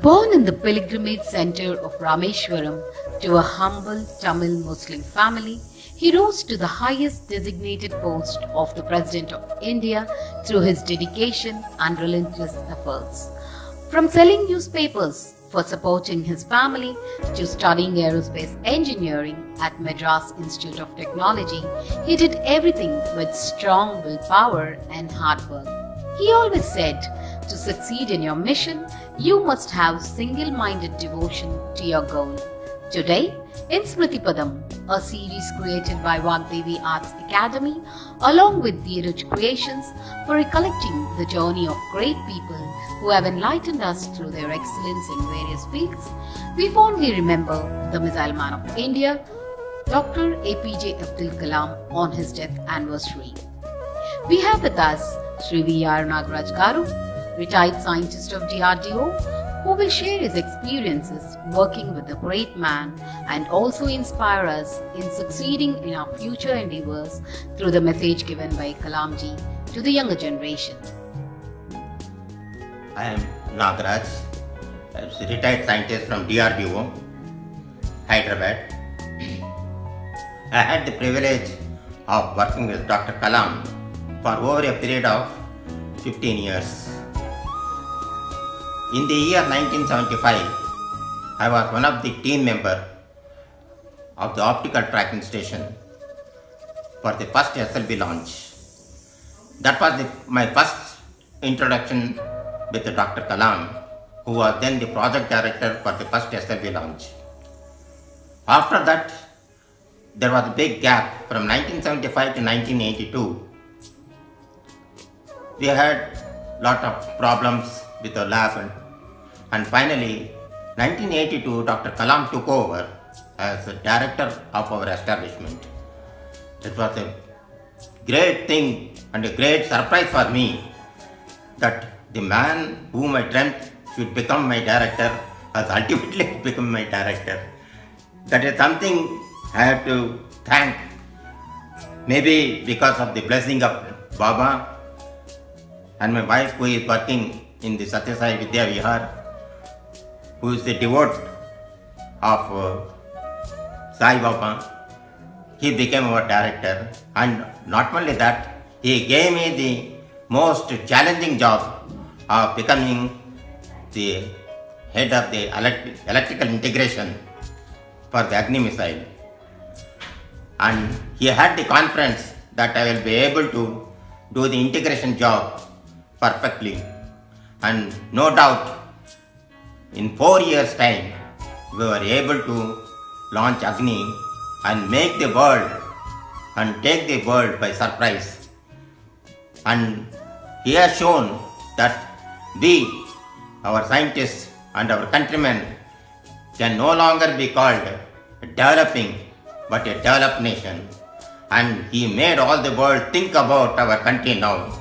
Born in the pilgrimage center of Rameshwaram to a humble Tamil Muslim family, he rose to the highest designated post of the President of India through his dedication and relentless efforts. From selling newspapers for supporting his family to studying aerospace engineering at Madras Institute of Technology, he did everything with strong willpower and hard work. He always said, to succeed in your mission, you must have single-minded devotion to your goal. Today, in Smriti Padam, a series created by Vagdevi Arts Academy, along with Dheeraj Creations, for recollecting the journey of great people who have enlightened us through their excellence in various fields, we fondly remember the Missile Man of India, Dr. APJ Abdul Kalam, on his death anniversary. We have with us Sri V.R. Nagaraj Garu, retired scientist of DRDO, who will share his experiences working with the great man and also inspire us in succeeding in our future endeavors through the message given by Kalamji to the younger generation. I am Nagaraj, a retired scientist from DRDO, Hyderabad. I had the privilege of working with Dr. Kalam for over a period of 15 years. In the year 1975, I was one of the team members of the optical tracking station for the first SLV launch. That was my first introduction with Dr. Kalam, who was then the project director for the first SLV launch. After that, there was a big gap from 1975 to 1982. We had a lot of problems with the lab, and finally, 1982, Dr. Kalam took over as the director of our establishment. It was a great thing and a great surprise for me that the man whom I dreamt should become my director has ultimately become my director. That is something I have to thank, maybe because of the blessing of Baba and my wife, who is working in the Satya Sai Vidya Vihar, who is the devotee of Sai Baba. He became our director, and not only that, he gave me the most challenging job of becoming the head of the electrical integration for the Agni missile. And he had the confidence that I will be able to do the integration job perfectly. And no doubt, in 4 years' time, we were able to launch Agni and make the world and take the world by surprise. And he has shown that we, our scientists and our countrymen, can no longer be called developing but a developed nation. And he made all the world think about our country now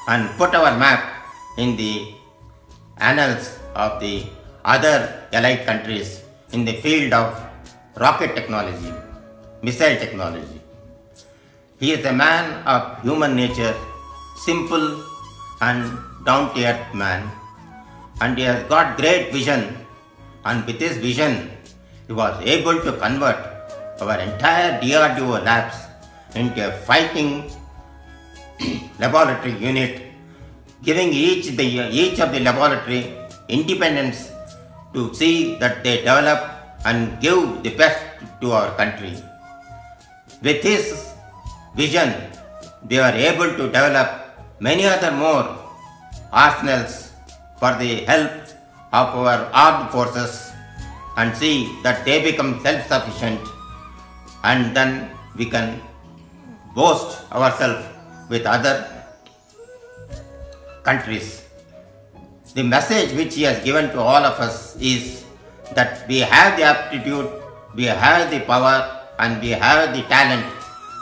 and put our map in the annals of the other allied countries in the field of rocket technology, missile technology. He is a man of human nature, simple and down-to-earth man, and he has got great vision, and with his vision he was able to convert our entire DRDO labs into a fighting laboratory unit, giving each of the laboratory independence to see that they develop and give the best to our country. With his vision, they were able to develop many other more arsenals for the help of our armed forces and see that they become self-sufficient, and then we can boast ourselves with other countries. The message which he has given to all of us is that we have the aptitude, we have the power, and we have the talent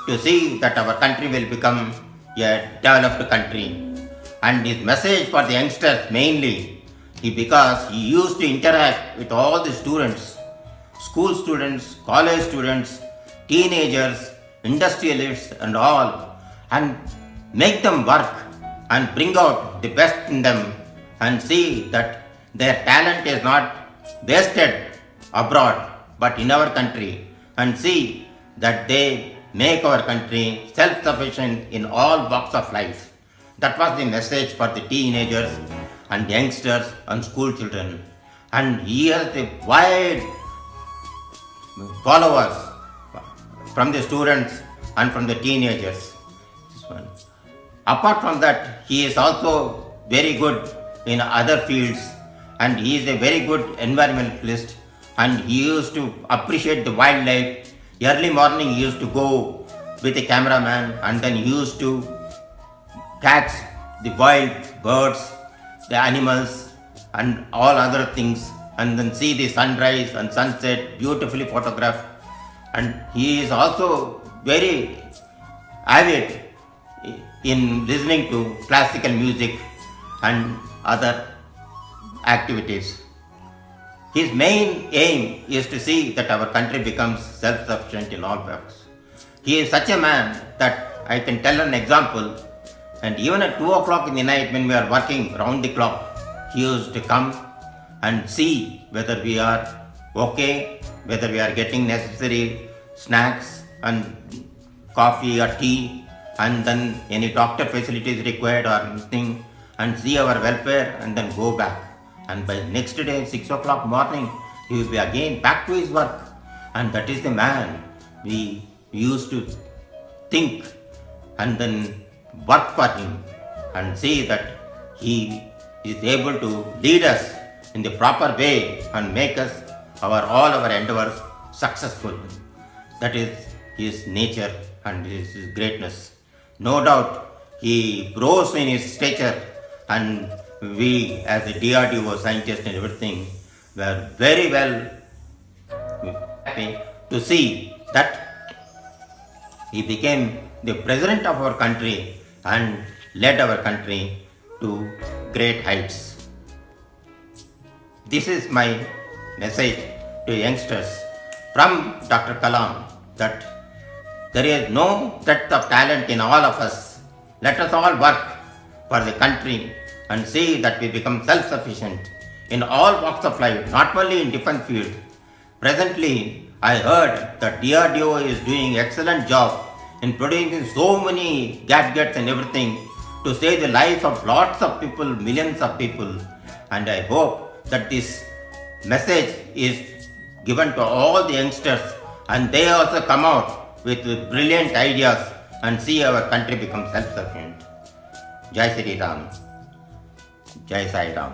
to see that our country will become a developed country. And his message for the youngsters mainly, because he used to interact with all the students, school students, college students, teenagers, industrialists and all, and make them work and bring out the best in them and see that their talent is not wasted abroad but in our country, and see that they make our country self-sufficient in all walks of life. That was the message for the teenagers and youngsters and school children. And he has the wide followers from the students and from the teenagers. Apart from that, he is also very good in other fields, and he is a very good environmentalist, and he used to appreciate the wildlife. Early morning he used to go with a cameraman, and then he used to catch the wild birds, the animals and all other things, and then see the sunrise and sunset beautifully photographed. And he is also very avid in listening to classical music and other activities. His main aim is to see that our country becomes self-sufficient in all parts. He is such a man that I can tell an example, and even at 2 o'clock in the night when we are working round the clock, he used to come and see whether we are okay, whether we are getting necessary snacks and coffee or tea, and then any doctor facilities required or anything, and see our welfare and then go back. And by next day 6 o'clock morning he will be again back to his work. And that is the man we used to think and then work for him, and see that he is able to lead us in the proper way and make us all our endeavors successful. That is his nature and his greatness. No doubt he grows in his stature, and we as a DRDO scientist and everything were very well happy to see that he became the president of our country and led our country to great heights. This is my message to youngsters from Dr. Kalam, that there is no depth of talent in all of us. Let us all work for the country and see that we become self-sufficient in all walks of life, not only in different fields. Presently, I heard that DRDO is doing excellent job in producing so many gadgets and everything to save the life of lots of people, millions of people. And I hope that this message is given to all the youngsters, and they also come out with brilliant ideas and see our country become self-sufficient. Jai Shri Ram. Jai Sai Ram.